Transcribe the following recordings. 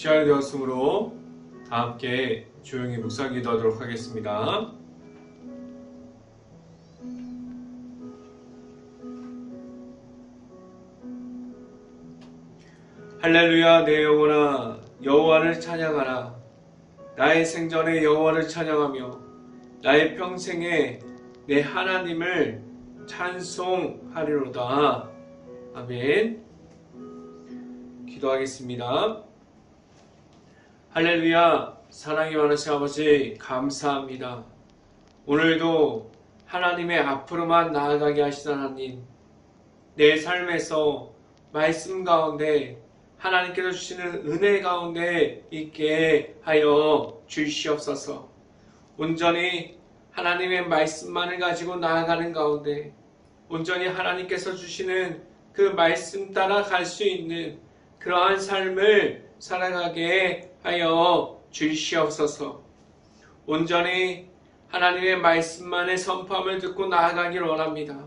시간이 되었으므로 다 함께 조용히 묵상 기도하도록 하겠습니다. 할렐루야. 내 영혼아 여호와를 찬양하라. 나의 생전에 여호와를 찬양하며 나의 평생에 내 하나님을 찬송하리로다. 아멘. 기도하겠습니다. 할렐루야. 사랑이 많으신 아버지 감사합니다. 오늘도 하나님의 앞으로만 나아가게 하신 하나님, 내 삶에서 말씀 가운데 하나님께서 주시는 은혜 가운데 있게 하여 주시옵소서. 온전히 하나님의 말씀만을 가지고 나아가는 가운데 온전히 하나님께서 주시는 그 말씀 따라 갈 수 있는 그러한 삶을 살아가게 하여 주시옵소서. 온전히 하나님의 말씀만의 선포함을 듣고 나아가길 원합니다.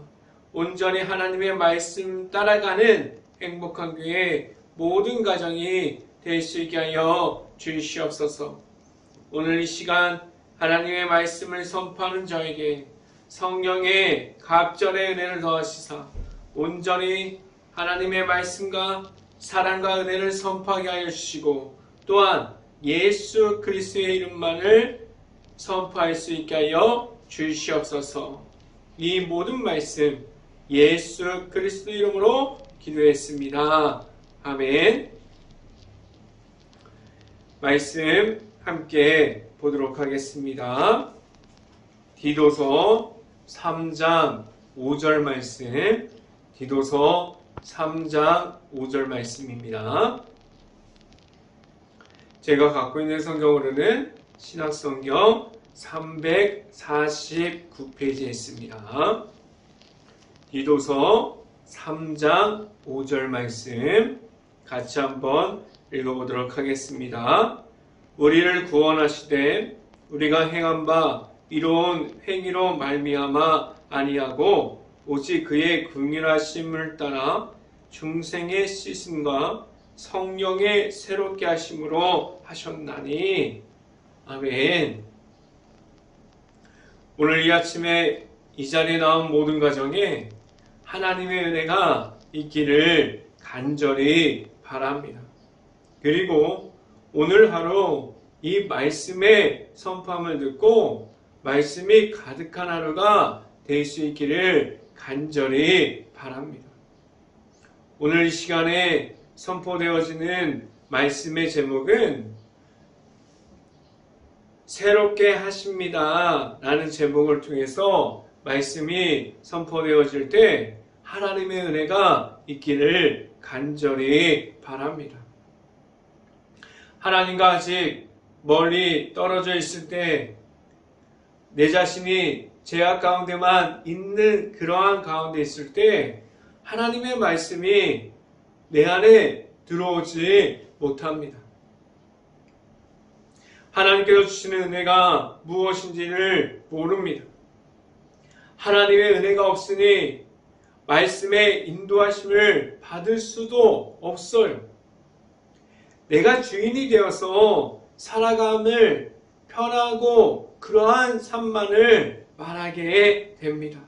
온전히 하나님의 말씀 따라가는 행복한 교회 모든 가정이 될 수 있게 하여 주시옵소서. 오늘 이 시간 하나님의 말씀을 선포하는 저에게 성령의 갑절의 은혜를 더하시사 온전히 하나님의 말씀과 사랑과 은혜를 선포하게 하여 주시고 또한 예수 그리스도의 이름만을 선포할 수 있게 하여 주시옵소서. 이 모든 말씀 예수 그리스도 이름으로 기도했습니다. 아멘. 말씀 함께 보도록 하겠습니다. 디도서 3장 5절 말씀, 디도서 3장 5절 말씀입니다. 제가 갖고 있는 성경으로는 신약성경 349페이지에 있습니다. 디도서 3장 5절 말씀 같이 한번 읽어보도록 하겠습니다. 우리를 구원하시되 우리가 행한 바 이로운 행위로 말미암아 아니하고 오직 그의 긍휼하심을 따라 중생의 씻음과 성령의 새롭게 하심으로 하셨나니. 아멘. 오늘 이 아침에 이 자리에 나온 모든 가정에 하나님의 은혜가 있기를 간절히 바랍니다. 그리고 오늘 하루 이 말씀의 선포함을 듣고 말씀이 가득한 하루가 될 수 있기를 간절히 바랍니다. 오늘 이 시간에 선포되어지는 말씀의 제목은 새롭게 하십니다 라는 제목을 통해서 말씀이 선포되어질 때 하나님의 은혜가 있기를 간절히 바랍니다. 하나님과 아직 멀리 떨어져 있을 때 내 자신이 죄악 가운데만 있는 그러한 가운데 있을 때 하나님의 말씀이 내 안에 들어오지 못합니다. 하나님께서 주시는 은혜가 무엇인지를 모릅니다. 하나님의 은혜가 없으니 말씀의 인도하심을 받을 수도 없어요. 내가 주인이 되어서 살아감을 편하고 그러한 삶만을 말하게 됩니다.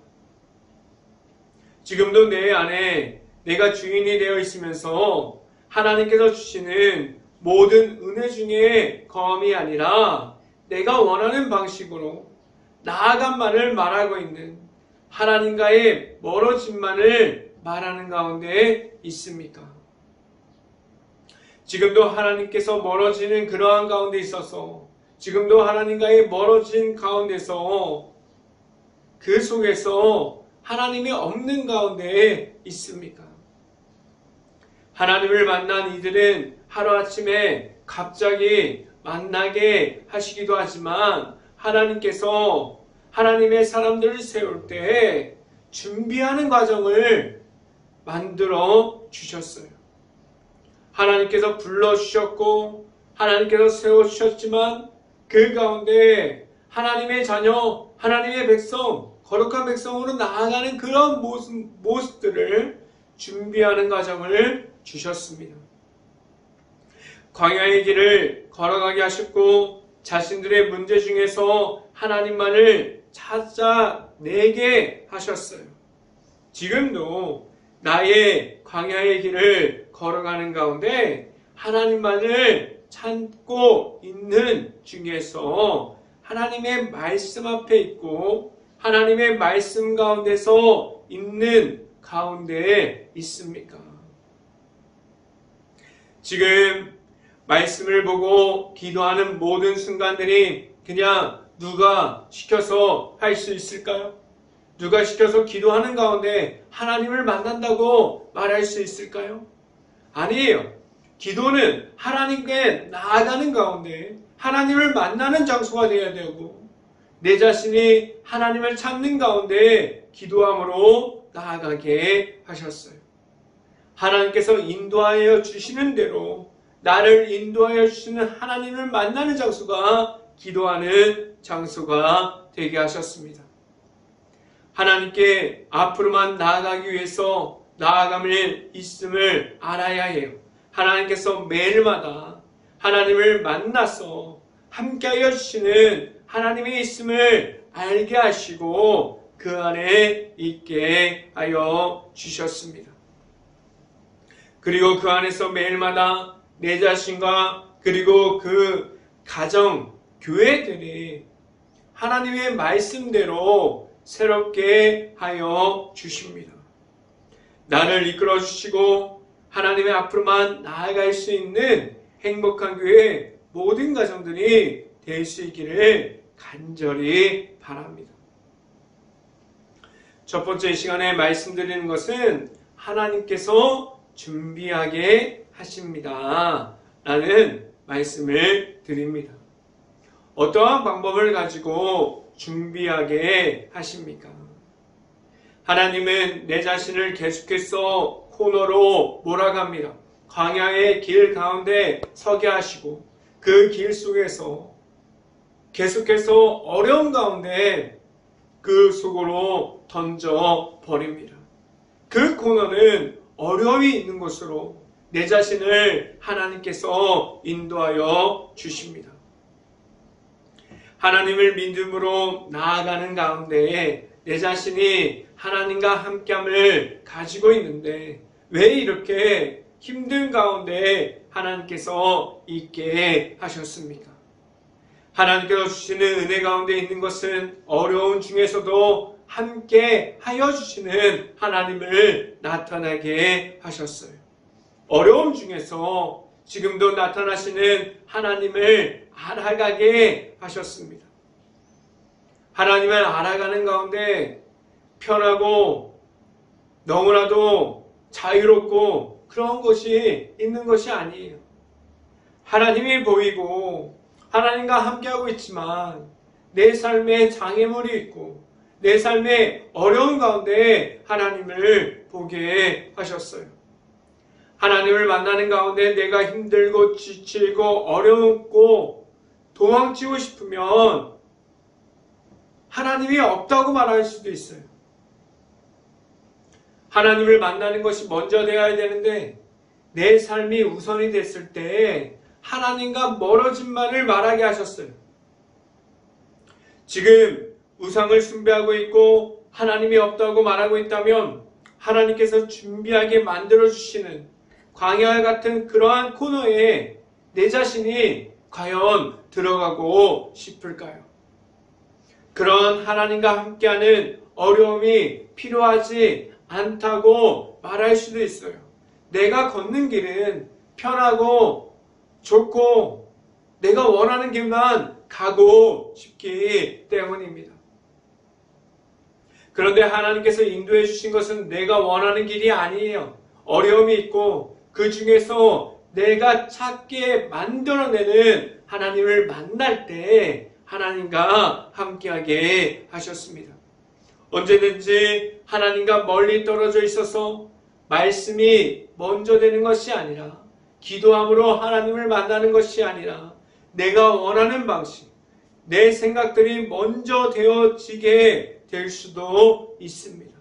지금도 내 안에 내가 주인이 되어 있으면서 하나님께서 주시는 모든 은혜 중에 검이 아니라 내가 원하는 방식으로 나아간만을 말하고 있는 하나님과의 멀어짐만을 말하는 가운데 있습니까? 지금도 하나님께서 멀어지는 그러한 가운데 있어서 지금도 하나님과의 멀어진 가운데서 그 속에서 하나님이 없는 가운데 있습니까? 하나님을 만난 이들은 하루아침에 갑자기 만나게 하시기도 하지만 하나님께서 하나님의 사람들을 세울 때 준비하는 과정을 만들어 주셨어요. 하나님께서 불러주셨고 하나님께서 세워주셨지만 그 가운데 하나님의 자녀, 하나님의 백성, 거룩한 백성으로 나아가는 그런 모습들을 준비하는 과정을 주셨습니다. 광야의 길을 걸어가게 하셨고 자신들의 문제 중에서 하나님만을 찾아내게 하셨어요. 지금도 나의 광야의 길을 걸어가는 가운데 하나님만을 찾고 있는 중에서 하나님의 말씀 앞에 있고 하나님의 말씀 가운데서 있는 가운데 있습니까? 지금 말씀을 보고 기도하는 모든 순간들이 그냥 누가 시켜서 할 수 있을까요? 누가 시켜서 기도하는 가운데 하나님을 만난다고 말할 수 있을까요? 아니에요. 기도는 하나님께 나아가는 가운데 하나님을 만나는 장소가 되어야 되고 내 자신이 하나님을 찾는 가운데 기도함으로 나아가게 하셨어요. 하나님께서 인도하여 주시는 대로 나를 인도하여 주시는 하나님을 만나는 장소가 기도하는 장소가 되게 하셨습니다. 하나님께 앞으로만 나아가기 위해서 나아감을 있음을 알아야 해요. 하나님께서 매일마다 하나님을 만나서 함께하여 주시는 하나님의 있음을 알게 하시고 그 안에 있게 하여 주셨습니다. 그리고 그 안에서 매일마다 내 자신과 그리고 그 가정, 교회들이 하나님의 말씀대로 새롭게 하여 주십니다. 나를 이끌어 주시고 하나님의 앞으로만 나아갈 수 있는 행복한 교회 모든 가정들이 될 수 있기를 간절히 바랍니다. 첫 번째 시간에 말씀드리는 것은 하나님께서 준비하게 하십니다. 라는 말씀을 드립니다. 어떠한 방법을 가지고 준비하게 하십니까? 하나님은 내 자신을 계속해서 코너로 몰아갑니다. 광야의 길 가운데 서게 하시고 그 길 속에서 계속해서 어려운 가운데 그 속으로 던져 버립니다. 그 코너는 어려움이 있는 곳으로 내 자신을 하나님께서 인도하여 주십니다. 하나님을 믿음으로 나아가는 가운데 내 자신이 하나님과 함께함을 가지고 있는데 왜 이렇게 힘든 가운데 하나님께서 있게 하셨습니까? 하나님께서 주시는 은혜 가운데 있는 것은 어려운 중에서도 함께 하여 주시는 하나님을 나타나게 하셨어요. 어려움 중에서 지금도 나타나시는 하나님을 알아가게 하셨습니다. 하나님을 알아가는 가운데 편하고 너무나도 자유롭고 그런 것이 있는 것이 아니에요. 하나님이 보이고 하나님과 함께하고 있지만 내 삶에 장애물이 있고 내 삶의 어려운 가운데 하나님을 보게 하셨어요. 하나님을 만나는 가운데 내가 힘들고 지치고 어렵고 도망치고 싶으면 하나님이 없다고 말할 수도 있어요. 하나님을 만나는 것이 먼저 되어야 되는데 내 삶이 우선이 됐을 때 하나님과 멀어짐만을 말하게 하셨어요. 지금 우상을 숭배하고 있고 하나님이 없다고 말하고 있다면 하나님께서 준비하게 만들어주시는 광야 같은 그러한 코너에 내 자신이 과연 들어가고 싶을까요? 그런 하나님과 함께하는 어려움이 필요하지 않다고 말할 수도 있어요. 내가 걷는 길은 편하고 좋고 내가 원하는 길만 가고 싶기 때문입니다. 그런데 하나님께서 인도해 주신 것은 내가 원하는 길이 아니에요. 어려움이 있고 그 중에서 내가 찾게 만들어내는 하나님을 만날 때 하나님과 함께하게 하셨습니다. 언제든지 하나님과 멀리 떨어져 있어서 말씀이 먼저 되는 것이 아니라 기도함으로 하나님을 만나는 것이 아니라 내가 원하는 방식, 내 생각들이 먼저 되어지게 될 수도 있습니다.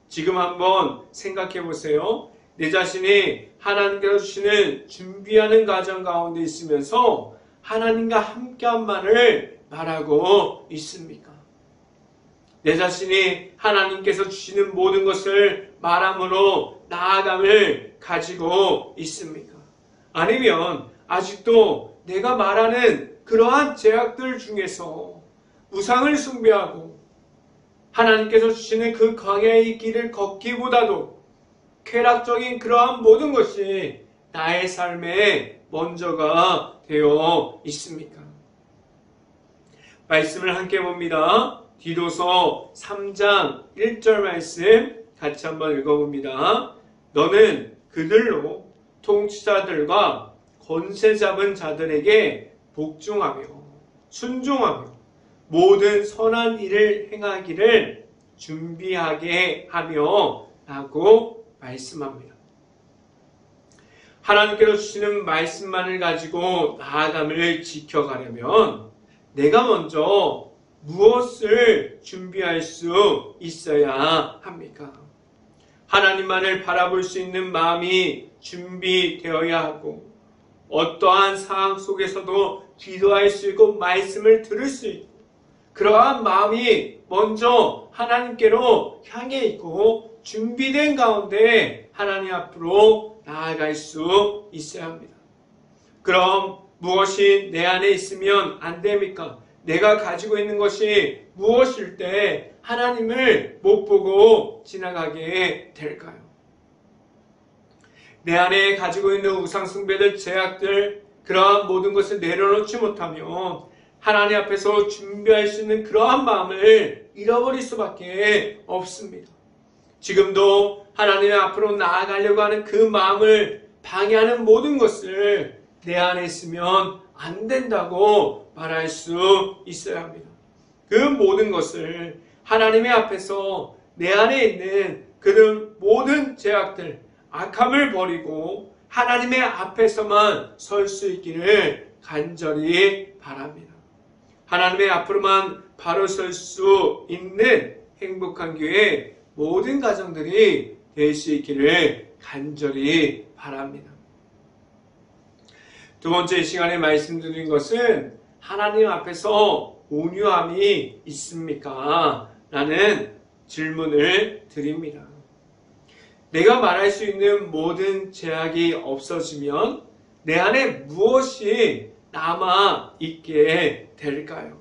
지금 한번 생각해 보세요. 내 자신이 하나님께서 주시는 준비하는 과정 가운데 있으면서 하나님과 함께한만을 말하고 있습니까? 내 자신이 하나님께서 주시는 모든 것을 말함으로 나아감을 가지고 있습니까? 아니면 아직도 내가 말하는 그러한 제약들 중에서 우상을 숭배하고 하나님께서 주시는 그 광야의 길을 걷기보다도 쾌락적인 그러한 모든 것이 나의 삶의 먼저가 되어 있습니까? 말씀을 함께 봅니다. 디도서 3장 1절 말씀 같이 한번 읽어봅니다. 너는 그들로 통치자들과 권세 잡은 자들에게 복종하며 순종하며 모든 선한 일을 행하기를 준비하게 하며 라고 말씀합니다. 하나님께서 주시는 말씀만을 가지고 나아감을 지켜가려면 내가 먼저 무엇을 준비할 수 있어야 합니까? 하나님만을 바라볼 수 있는 마음이 준비되어야 하고 어떠한 상황 속에서도 기도할 수 있고 말씀을 들을 수 있고 그러한 마음이 먼저 하나님께로 향해 있고 준비된 가운데 하나님 앞으로 나아갈 수 있어야 합니다. 그럼 무엇이 내 안에 있으면 안 됩니까? 내가 가지고 있는 것이 무엇일 때 하나님을 못 보고 지나가게 될까요? 내 안에 가지고 있는 우상숭배들, 제약들, 그러한 모든 것을 내려놓지 못하면 하나님 앞에서 준비할 수 있는 그러한 마음을 잃어버릴 수밖에 없습니다. 지금도 하나님 앞으로 나아가려고 하는 그 마음을 방해하는 모든 것을 내 안에 있으면 안 된다고 말할 수 있어야 합니다. 그 모든 것을 하나님의 앞에서 내 안에 있는 그런 모든 제약들, 악함을 버리고 하나님의 앞에서만 설 수 있기를 간절히 바랍니다. 하나님의 앞으로만 바로 설 수 있는 행복한 교회 모든 가정들이 될 수 있기를 간절히 바랍니다. 두 번째 시간에 말씀드린 것은 하나님 앞에서 온유함이 있습니까? 라는 질문을 드립니다. 내가 말할 수 있는 모든 제약이 없어지면 내 안에 무엇이 남아 있게 될까요?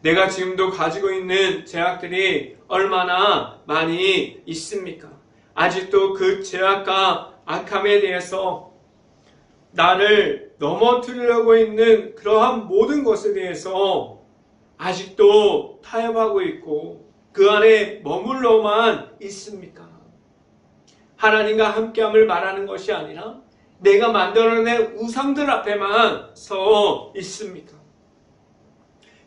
내가 지금도 가지고 있는 제약들이 얼마나 많이 있습니까? 아직도 그 제약과 악함에 대해서 나를 넘어뜨리려고 있는 그러한 모든 것에 대해서 아직도 타협하고 있고 그 안에 머물러만 있습니까? 하나님과 함께함을 말하는 것이 아니라 내가 만들어낸 우상들 앞에만 서 있습니까?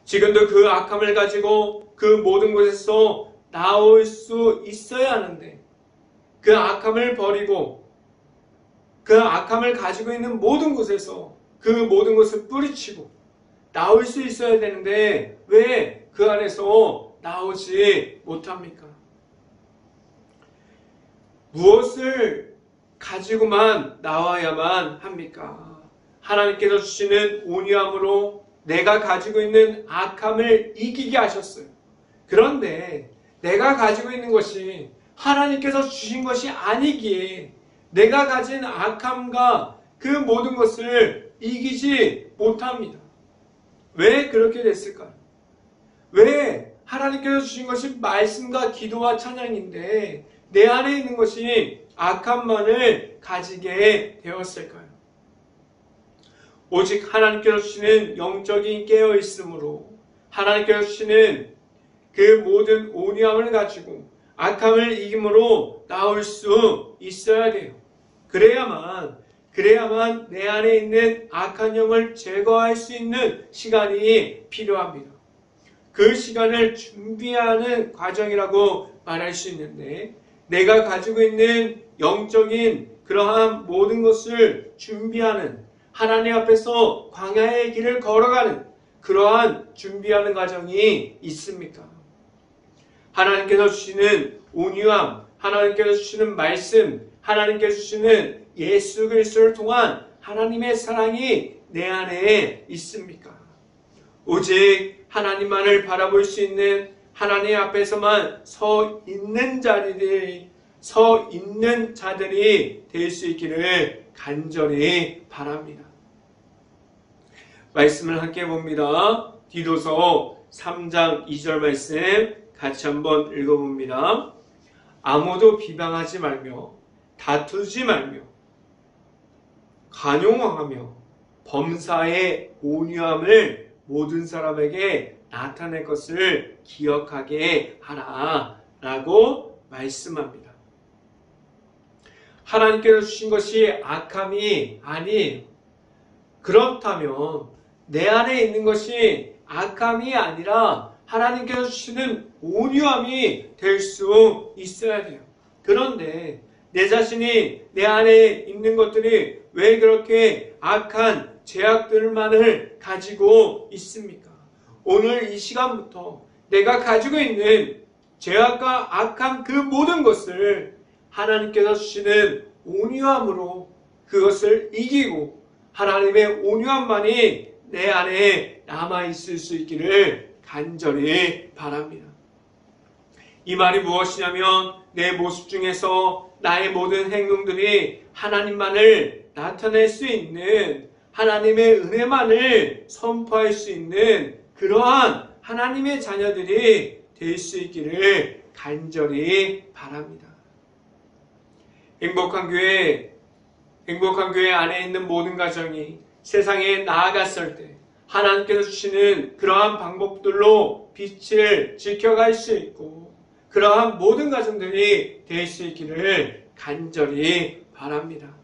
지금도 그 악함을 가지고 그 모든 곳에서 나올 수 있어야 하는데 그 악함을 버리고 그 악함을 가지고 있는 모든 곳에서 그 모든 것을 뿌리치고 나올 수 있어야 되는데 왜 그 안에서 나오지 못합니까? 무엇을 가지고만 나와야만 합니까? 하나님께서 주시는 온유함으로 내가 가지고 있는 악함을 이기게 하셨어요. 그런데 내가 가지고 있는 것이 하나님께서 주신 것이 아니기에 내가 가진 악함과 그 모든 것을 이기지 못합니다. 왜 그렇게 됐을까요? 왜 하나님께서 주신 것이 말씀과 기도와 찬양인데 내 안에 있는 것이 악함만을 가지게 되었을까요? 오직 하나님께서 주시는 영적인 깨어있음으로 하나님께서 주시는 그 모든 온유함을 가지고 악함을 이김으로 나올 수 있어야 돼요. 그래야만 내 안에 있는 악한 영을 제거할 수 있는 시간이 필요합니다. 그 시간을 준비하는 과정이라고 말할 수 있는데 내가 가지고 있는 영적인 그러한 모든 것을 준비하는 하나님 앞에서 광야의 길을 걸어가는 그러한 준비하는 과정이 있습니까? 하나님께서 주시는 온유함, 하나님께서 주시는 말씀, 하나님께서 주시는 예수 그리스도를 통한 하나님의 사랑이 내 안에 있습니까? 오직 하나님만을 바라볼 수 있는 하나님 앞에서만 서 있는 자들이 될 수 있기를 간절히 바랍니다. 말씀을 함께 봅니다. 디도서 3장 2절 말씀 같이 한번 읽어봅니다. 아무도 비방하지 말며 다투지 말며 간용하며 범사의 온유함을 모든 사람에게 나타낼 것을 기억하게 하라 라고 말씀합니다. 하나님께서 주신 것이 악함이 아니에요. 그렇다면 내 안에 있는 것이 악함이 아니라 하나님께서 주시는 온유함이 될 수 있어야 돼요. 그런데 내 자신이 내 안에 있는 것들이 왜 그렇게 악한 죄악들만을 가지고 있습니까? 오늘 이 시간부터 내가 가지고 있는 죄악과 악한 그 모든 것을 하나님께서 주시는 온유함으로 그것을 이기고 하나님의 온유함만이 내 안에 남아있을 수 있기를 간절히 바랍니다. 이 말이 무엇이냐면 내 모습 중에서 나의 모든 행동들이 하나님만을 나타낼 수 있는 하나님의 은혜만을 선포할 수 있는 그러한 하나님의 자녀들이 될 수 있기를 간절히 바랍니다. 행복한 교회 안에 있는 모든 가정이 세상에 나아갔을 때 하나님께서 주시는 그러한 방법들로 빛을 지켜갈 수 있고 그러한 모든 가정들이 될 수 있기를 간절히 바랍니다.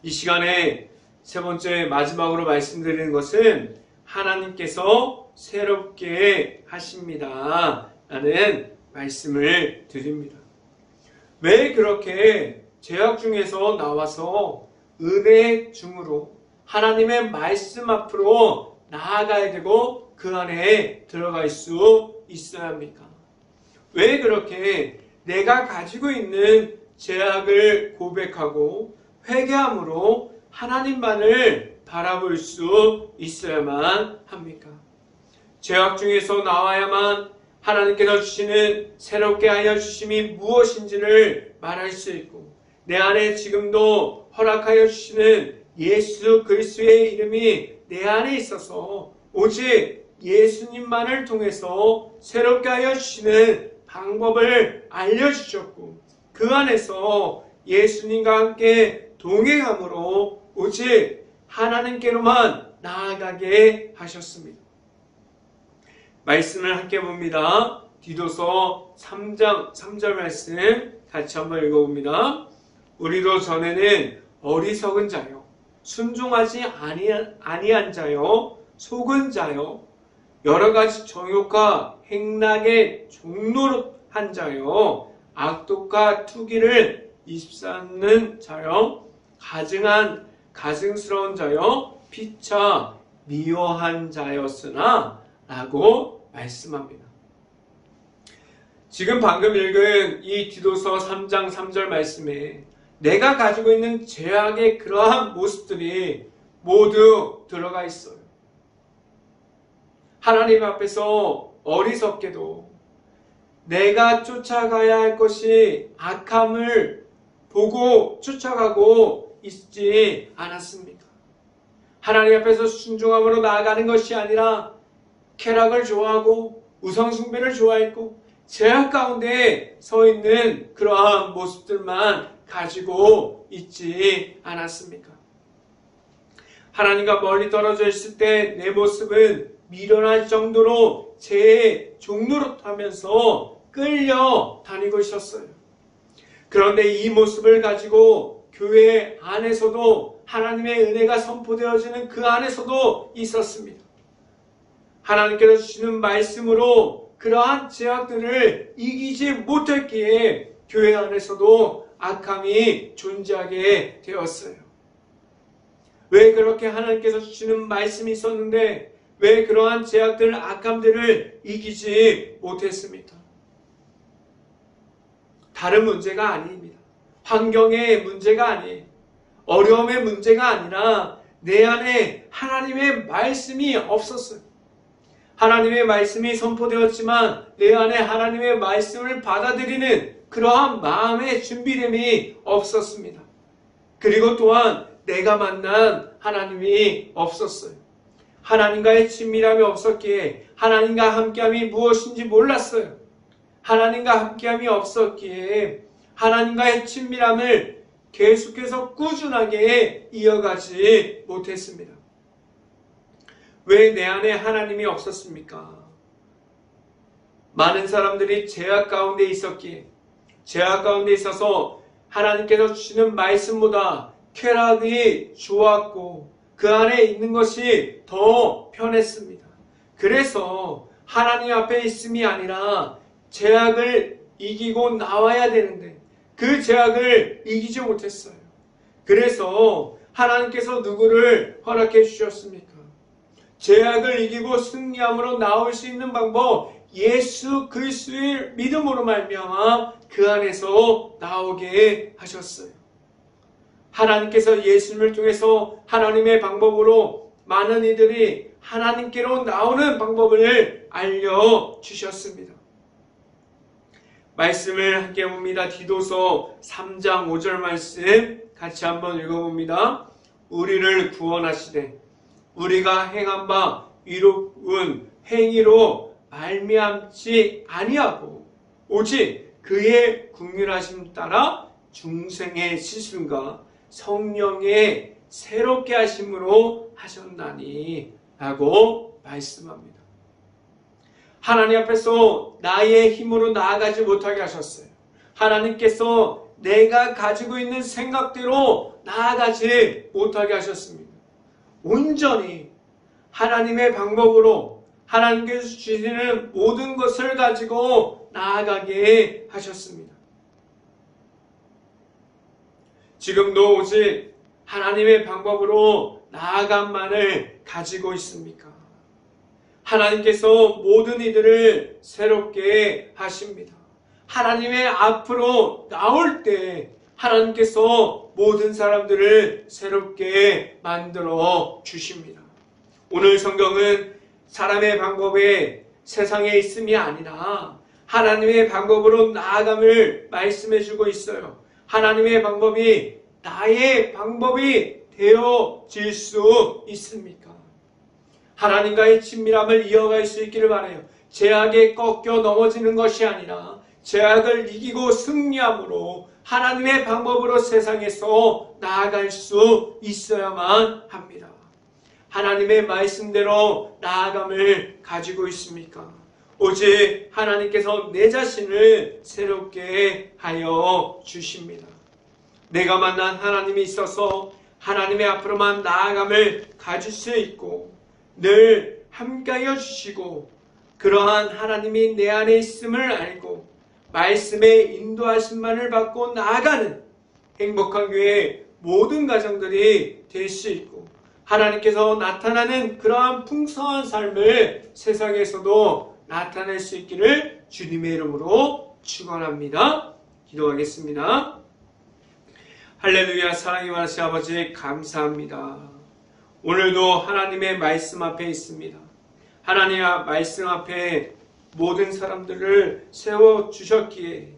이 시간에 세 번째 마지막으로 말씀드리는 것은 하나님께서 새롭게 하십니다 라는 말씀을 드립니다. 왜 그렇게 죄악 중에서 나와서 은혜 중으로 하나님의 말씀 앞으로 나아가야 되고 그 안에 들어갈 수 있어야 합니까? 왜 그렇게 내가 가지고 있는 죄악을 고백하고 회개함으로 하나님만을 바라볼 수 있어야만 합니까? 죄악 중에서 나와야만 하나님께서 주시는 새롭게 하여 주심이 무엇인지를 말할 수 있고 내 안에 지금도 허락하여 주시는 예수 그리스도의 이름이 내 안에 있어서 오직 예수님만을 통해서 새롭게 하여 주시는 방법을 알려주셨고 그 안에서 예수님과 함께 동행함으로 오직 하나님께로만 나아가게 하셨습니다. 말씀을 함께 봅니다. 디도서 3장 3절 말씀 같이 한번 읽어봅니다. 우리도 전에는 어리석은 자요 순종하지 아니한 자요 속은 자요 여러 가지 정욕과 행락에 종노릇한 자요 악독과 투기를 입사하는 자요 가증스러운 자요 피차 미워한 자였으나 라고 말씀합니다. 지금 방금 읽은 이 디도서 3장 3절 말씀에 내가 가지고 있는 죄악의 그러한 모습들이 모두 들어가 있어요. 하나님 앞에서 어리석게도 내가 쫓아가야 할 것이 악함을 보고 쫓아가고 있지 않았습니까? 하나님 앞에서 순종함으로 나아가는 것이 아니라 쾌락을 좋아하고 우상숭배를 좋아했고 죄악 가운데 서 있는 그러한 모습들만 가지고 있지 않았습니까? 하나님과 멀리 떨어져 있을 때 내 모습은 미련할 정도로 죄의 종노릇하면서 끌려 다니고 있었어요. 그런데 이 모습을 가지고 교회 안에서도 하나님의 은혜가 선포되어지는 그 안에서도 있었습니다. 하나님께서 주시는 말씀으로 그러한 죄악들을 이기지 못했기에 교회 안에서도 악함이 존재하게 되었어요. 왜 그렇게 하나님께서 주시는 말씀이 있었는데 왜 그러한 죄악들, 악함들을 이기지 못했습니까? 다른 문제가 아닙니다. 환경의 문제가 아니에요. 어려움의 문제가 아니라 내 안에 하나님의 말씀이 없었어요. 하나님의 말씀이 선포되었지만 내 안에 하나님의 말씀을 받아들이는 그러한 마음의 준비됨이 없었습니다. 그리고 또한 내가 만난 하나님이 없었어요. 하나님과의 친밀함이 없었기에 하나님과 함께함이 무엇인지 몰랐어요. 하나님과 함께함이 없었기에 하나님과의 친밀함을 계속해서 꾸준하게 이어가지 못했습니다. 왜 내 안에 하나님이 없었습니까? 많은 사람들이 죄악 가운데 있었기에 죄악 가운데 있어서 하나님께서 주시는 말씀보다 쾌락이 좋았고 그 안에 있는 것이 더 편했습니다. 그래서 하나님 앞에 있음이 아니라 죄악을 이기고 나와야 되는데 그 죄악을 이기지 못했어요. 그래서 하나님께서 누구를 허락해 주셨습니까? 죄악을 이기고 승리함으로 나올 수 있는 방법, 예수 그리스도의 믿음으로 말미암아 그 안에서 나오게 하셨어요. 하나님께서 예수님을 통해서 하나님의 방법으로 많은 이들이 하나님께로 나오는 방법을 알려주셨습니다. 말씀을 함께 봅니다. 디도서 3장 5절 말씀 같이 한번 읽어봅니다. 우리를 구원하시되 우리가 행한 바 의로운 행위로 말미암지 아니하고 오직 그의 긍휼하심 따라 중생의 시순과 성령의 새롭게 하심으로 하셨나니 라고 말씀합니다. 하나님 앞에서 나의 힘으로 나아가지 못하게 하셨어요. 하나님께서 내가 가지고 있는 생각대로 나아가지 못하게 하셨습니다. 온전히 하나님의 방법으로 하나님께서 주시는 모든 것을 가지고 나아가게 하셨습니다. 지금도 오직 하나님의 방법으로 나아간만을 가지고 있습니까? 하나님께서 모든 이들을 새롭게 하십니다. 하나님의 앞으로 나올 때 하나님께서 모든 사람들을 새롭게 만들어 주십니다. 오늘 성경은 사람의 방법에 세상에 있음이 아니라 하나님의 방법으로 나아감을 말씀해 주고 있어요. 하나님의 방법이 나의 방법이 되어질 수 있습니까? 하나님과의 친밀함을 이어갈 수 있기를 바라요. 죄악에 꺾여 넘어지는 것이 아니라 죄악을 이기고 승리함으로 하나님의 방법으로 세상에서 나아갈 수 있어야만 합니다. 하나님의 말씀대로 나아감을 가지고 있습니까? 오직 하나님께서 내 자신을 새롭게 하여 주십니다. 내가 만난 하나님이 있어서 하나님의 앞으로만 나아감을 가질 수 있고 늘 함께하여 주시고 그러한 하나님이 내 안에 있음을 알고 말씀의 인도하심만을 받고 나아가는 행복한 교회의 모든 가정들이 될 수 있고 하나님께서 나타나는 그러한 풍성한 삶을 세상에서도 나타낼 수 있기를 주님의 이름으로 축원합니다. 기도하겠습니다. 할렐루야. 사랑이 많으신 아버지 감사합니다. 오늘도 하나님의 말씀 앞에 있습니다. 하나님의 말씀 앞에 모든 사람들을 세워주셨기에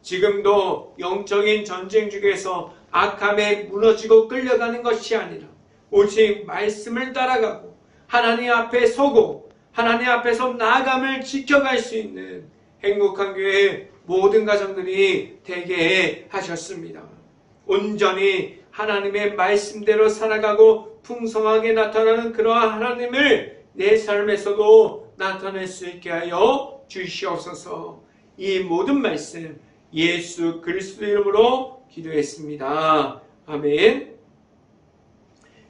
지금도 영적인 전쟁 중에서 악함에 무너지고 끌려가는 것이 아니라 오직 말씀을 따라가고 하나님 앞에 서고 하나님 앞에서 나아감을 지켜갈 수 있는 행복한 교회의 모든 가정들이 되게 하셨습니다. 온전히 하나님의 말씀대로 살아가고 풍성하게 나타나는 그러한 하나님을 내 삶에서도 나타낼 수 있게 하여 주시옵소서. 이 모든 말씀 예수 그리스도 이름으로 기도했습니다. 아멘.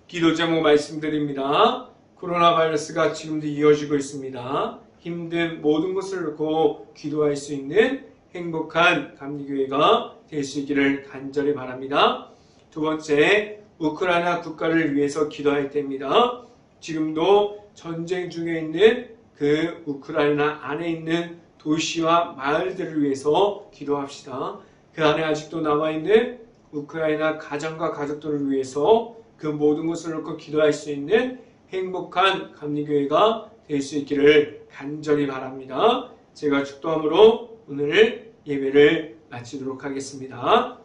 기도 제목 말씀드립니다. 코로나 바이러스가 지금도 이어지고 있습니다. 힘든 모든 것을 놓고 기도할 수 있는 행복한 감리교회가 될 수 있기를 간절히 바랍니다. 두 번째, 우크라이나 국가를 위해서 기도할 때입니다. 지금도 전쟁 중에 있는 그 우크라이나 안에 있는 도시와 마을들을 위해서 기도합시다. 그 안에 아직도 남아있는 우크라이나 가정과 가족들을 위해서 그 모든 것을 놓고 기도할 수 있는 행복한 감리교회가 될 수 있기를 간절히 바랍니다. 제가 축도함으로 오늘 예배를 마치도록 하겠습니다.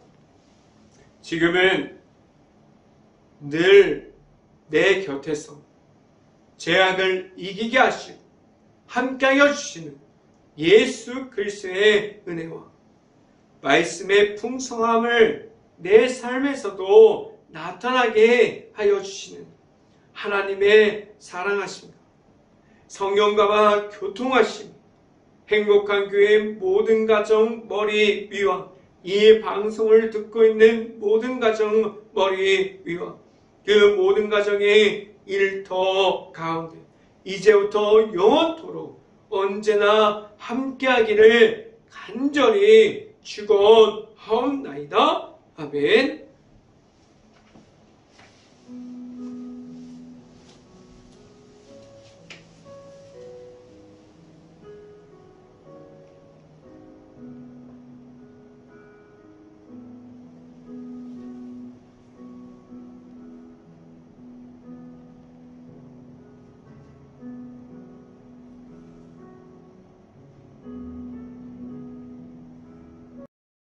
지금은 늘 내 곁에서 죄악을 이기게 하시고 함께하여 주시는 예수 그리스도의 은혜와 말씀의 풍성함을 내 삶에서도 나타나게 하여 주시는 하나님의 사랑하심과 성령과 교통하심, 행복한 교회 모든 가정 머리 위와 이 방송을 듣고 있는 모든 가정 머리 위와 그 모든 가정의 일터 가운데 이제부터 영원토록 언제나 함께하기를 간절히 축원하옵나이다. 아멘.